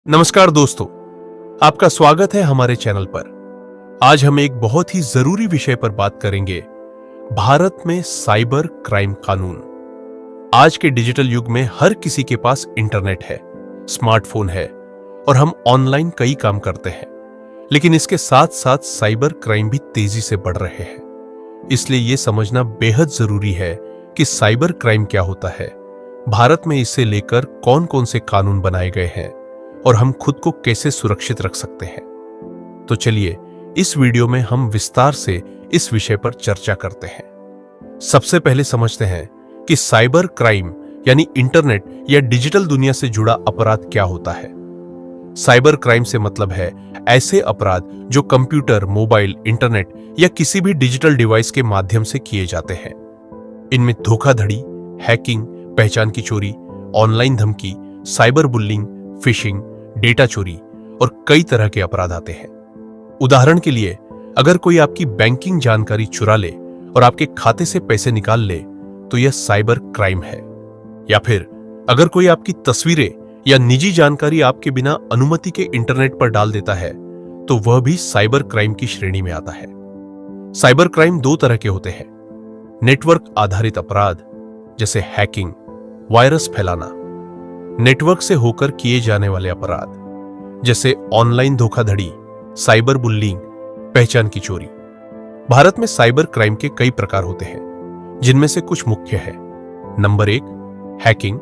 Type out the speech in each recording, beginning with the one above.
नमस्कार दोस्तों, आपका स्वागत है हमारे चैनल पर। आज हम एक बहुत ही जरूरी विषय पर बात करेंगे, भारत में साइबर क्राइम कानून। आज के डिजिटल युग में हर किसी के पास इंटरनेट है, स्मार्टफोन है और हम ऑनलाइन कई काम करते हैं, लेकिन इसके साथ साथ साइबर क्राइम भी तेजी से बढ़ रहे हैं। इसलिए यह समझना बेहद जरूरी है कि साइबर क्राइम क्या होता है, भारत में इसे लेकर कौन कौन से कानून बनाए गए हैं और हम खुद को कैसे सुरक्षित रख सकते हैं। तो चलिए इस वीडियो में हम विस्तार से इस विषय पर चर्चा करते हैं। सबसे पहले समझते हैं कि साइबर क्राइम यानी इंटरनेट या डिजिटल दुनिया से जुड़ा अपराध क्या होता है। साइबर क्राइम से मतलब है ऐसे अपराध जो कंप्यूटर, मोबाइल, इंटरनेट या किसी भी डिजिटल डिवाइस के माध्यम से किए जाते हैं। इनमें धोखाधड़ी, हैकिंग, पहचान की चोरी, ऑनलाइन धमकी, साइबर बुलिंग, फिशिंग, डेटा चोरी और कई तरह के अपराध आते हैं। उदाहरण के लिए, अगर कोई आपकी बैंकिंग जानकारी चुरा ले और आपके खाते से पैसे निकाल ले तो यह साइबर क्राइम है। या फिर अगर कोई आपकी तस्वीरें या निजी जानकारी आपके बिना अनुमति के इंटरनेट पर डाल देता है तो वह भी साइबर क्राइम की श्रेणी में आता है। साइबर क्राइम दो तरह के होते हैं। नेटवर्क आधारित अपराध जैसे हैकिंग, वायरस फैलाना, नेटवर्क से होकर किए जाने वाले अपराध जैसे ऑनलाइन धोखाधड़ी, साइबर बुलिंग, पहचान की चोरी। भारत में साइबर क्राइम के कई प्रकार होते हैं, जिनमें से कुछ मुख्य है। नंबर 1, हैकिंग,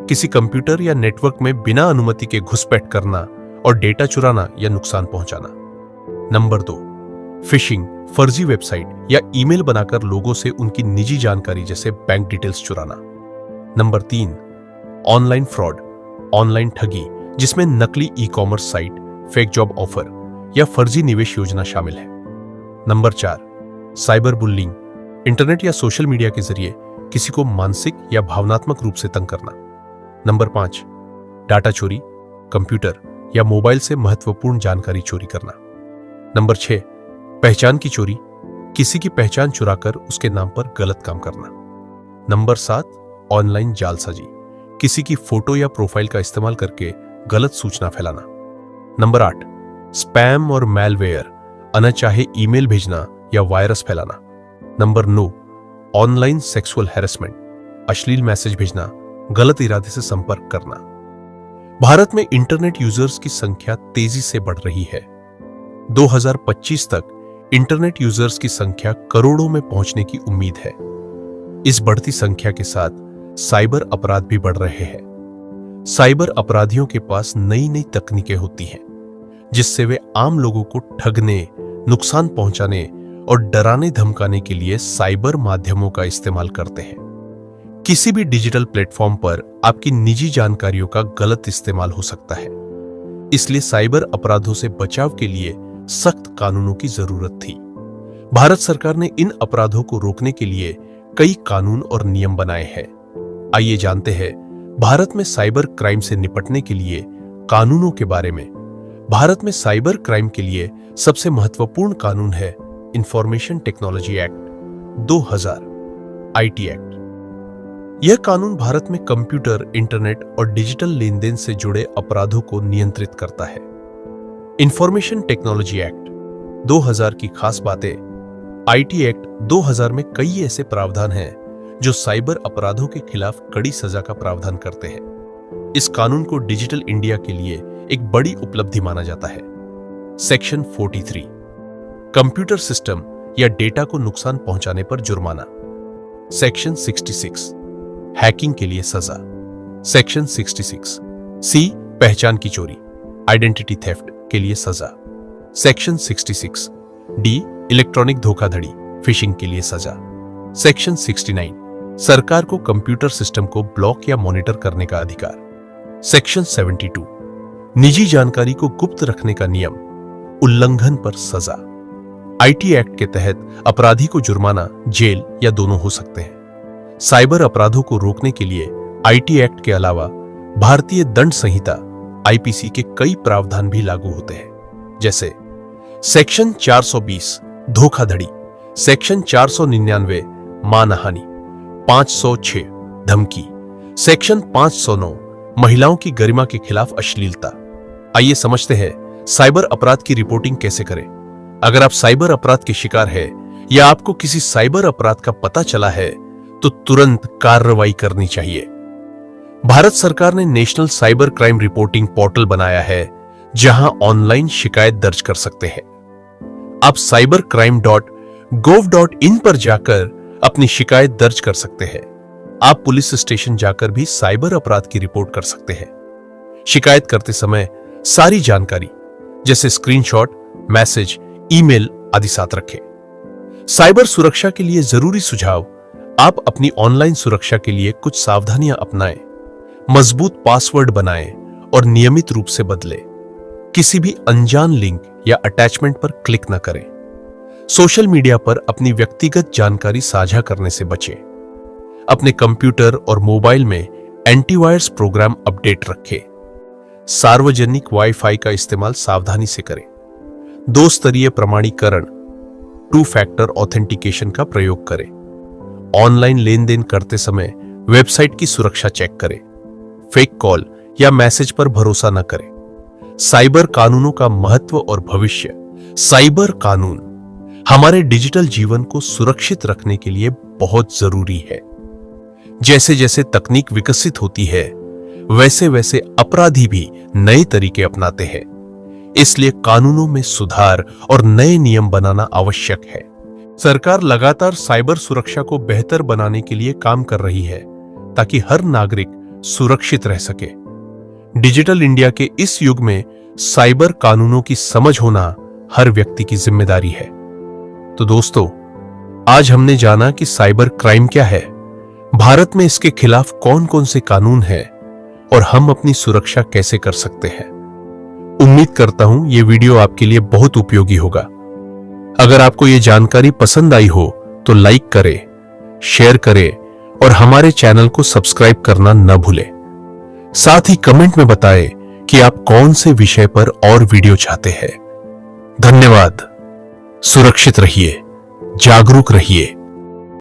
किसी कंप्यूटर या नेटवर्क में बिना अनुमति के घुसपैठ करना और डेटा चुराना या नुकसान पहुंचाना। नंबर 2, फिशिंग, फर्जी वेबसाइट या ईमेल बनाकर लोगों से उनकी निजी जानकारी जैसे बैंक डिटेल्स चुराना। नंबर 3, ऑनलाइन फ्रॉड, ऑनलाइन ठगी जिसमें नकली e-commerce site, fake job offer या फर्जी निवेश योजना शामिल है। नंबर 4, साइबर बुलिंग, इंटरनेट या सोशल मीडिया के जरिए किसी को मानसिक या भावनात्मक रूप से तंग करना। नंबर 5, डाटा चोरी, कंप्यूटर या मोबाइल से महत्वपूर्ण जानकारी चोरी करना। नंबर 6, पहचान की चोरी, किसी की पहचान चुराकर उसके नाम पर गलत काम करना। नंबर 7, ऑनलाइन जालसाजी, किसी की फोटो या प्रोफाइल का इस्तेमाल करके गलत सूचना फैलाना। नंबर 8, स्पैम और मैलवेयर, अनचाहे ईमेल भेजना या वायरस फैलाना। नंबर 9, ऑनलाइन सेक्सुअल हैरेसमेंट, अश्लील मैसेज भेजना, गलत इरादे से संपर्क करना। भारत में इंटरनेट यूजर्स की संख्या तेजी से बढ़ रही है। 2025 तक इंटरनेट यूजर्स की संख्या करोड़ों में पहुंचने की उम्मीद है। इस बढ़ती संख्या के साथ साइबर अपराध भी बढ़ रहे हैं। साइबर अपराधियों के पास नई नई तकनीकें होती हैं, जिससे वे आम लोगों को ठगने, नुकसान पहुंचाने और डराने धमकाने के लिए साइबर माध्यमों का इस्तेमाल करते हैं। किसी भी डिजिटल प्लेटफॉर्म पर आपकी निजी जानकारियों का गलत इस्तेमाल हो सकता है। इसलिए साइबर अपराधों से बचाव के लिए सख्त कानूनों की जरूरत थी। भारत सरकार ने इन अपराधों को रोकने के लिए कई कानून और नियम बनाए हैं। आइए जानते हैं भारत में साइबर क्राइम से निपटने के लिए कानूनों के बारे में। भारत में साइबर क्राइम के लिए सबसे महत्वपूर्ण कानून है information technology act 2000, IT act. यह कानून भारत में कंप्यूटर, इंटरनेट और डिजिटल लेन देन से जुड़े अपराधों को नियंत्रित करता है। इंफॉर्मेशन टेक्नोलॉजी एक्ट 2000 की खास बातें, आईटी एक्ट 2000 में कई ऐसे प्रावधान हैं जो साइबर अपराधों के खिलाफ कड़ी सजा का प्रावधान करते हैं। इस कानून को डिजिटल इंडिया के लिए एक बड़ी उपलब्धि माना जाता है। सेक्शन 43, कंप्यूटर सिस्टम या डेटा को नुकसान पहुंचाने पर जुर्माना। सेक्शन 66, हैकिंग के लिए सजा। सेक्शन 66 सी, पहचान की चोरी, आइडेंटिटी थेफ्ट के लिए सजा। सेक्शन 66 डी, इलेक्ट्रॉनिक धोखाधड़ी, फिशिंग के लिए सजा। सेक्शन 69, सरकार को कंप्यूटर सिस्टम को ब्लॉक या मॉनिटर करने का अधिकार। सेक्शन 72, निजी जानकारी को गुप्त रखने का नियम, उल्लंघन पर सजा। आईटी एक्ट के तहत अपराधी को जुर्माना, जेल या दोनों हो सकते हैं। साइबर अपराधों को रोकने के लिए आईटी एक्ट के अलावा भारतीय दंड संहिता आईपीसी के कई प्रावधान भी लागू होते हैं, जैसे सेक्शन 420 धोखाधड़ी, सेक्शन 499 मानहानि, 506 धमकी, सेक्शन 509 महिलाओं की गरिमा के खिलाफ अश्लीलता, आइए समझते हैं साइबर अपराध की रिपोर्टिंग कैसे करें। अगर आप साइबर अपराध के शिकार हैं या आपको किसी साइबर अपराध का पता चला है तो तुरंत कार्रवाई करनी चाहिए। भारत सरकार ने national cyber crime reporting portal बनाया है जहां ऑनलाइन शिकायत दर्ज कर सकते हैं। आप cybercrime.gov.in पर जाकर अपनी शिकायत दर्ज कर सकते हैं। आप पुलिस स्टेशन जाकर भी साइबर अपराध की रिपोर्ट कर सकते हैं। शिकायत करते समय सारी जानकारी जैसे स्क्रीनशॉट, मैसेज, ईमेल आदि साथ रखें। साइबर सुरक्षा के लिए जरूरी सुझाव: आप अपनी ऑनलाइन सुरक्षा के लिए कुछ सावधानियां अपनाएं। मजबूत पासवर्ड बनाएं और नियमित रूप से बदलें। किसी भी अनजान लिंक या अटैचमेंट पर क्लिक न करें। सोशल मीडिया पर अपनी व्यक्तिगत जानकारी साझा करने से बचें। अपने कंप्यूटर और मोबाइल में एंटीवायरस प्रोग्राम अपडेट रखें। सार्वजनिक वाईफाई का इस्तेमाल सावधानी से करें। 2 स्तरीय प्रमाणीकरण 2 फैक्टर ऑथेंटिकेशन का प्रयोग करें। ऑनलाइन लेन देन करते समय वेबसाइट की सुरक्षा चेक करें। फेक कॉल या मैसेज पर भरोसा न करें। साइबर कानूनों का महत्व और भविष्य। साइबर कानून हमारे डिजिटल जीवन को सुरक्षित रखने के लिए बहुत जरूरी है। जैसे जैसे तकनीक विकसित होती है वैसे वैसे अपराधी भी नए तरीके अपनाते हैं। इसलिए कानूनों में सुधार और नए नियम बनाना आवश्यक है। सरकार लगातार साइबर सुरक्षा को बेहतर बनाने के लिए काम कर रही है ताकि हर नागरिक सुरक्षित रह सके। डिजिटल इंडिया के इस युग में साइबर कानूनों की समझ होना हर व्यक्ति की जिम्मेदारी है। तो दोस्तों, आज हमने जाना कि साइबर क्राइम क्या है, भारत में इसके खिलाफ कौन कौन से कानून हैं और हम अपनी सुरक्षा कैसे कर सकते हैं। उम्मीद करता हूं ये वीडियो आपके लिए बहुत उपयोगी होगा। अगर आपको ये जानकारी पसंद आई हो तो लाइक करें, शेयर करें और हमारे चैनल को सब्सक्राइब करना न भूलें। साथ ही कमेंट में बताएं कि आप कौन से विषय पर और वीडियो चाहते हैं। धन्यवाद। सुरक्षित रहिए, जागरूक रहिए।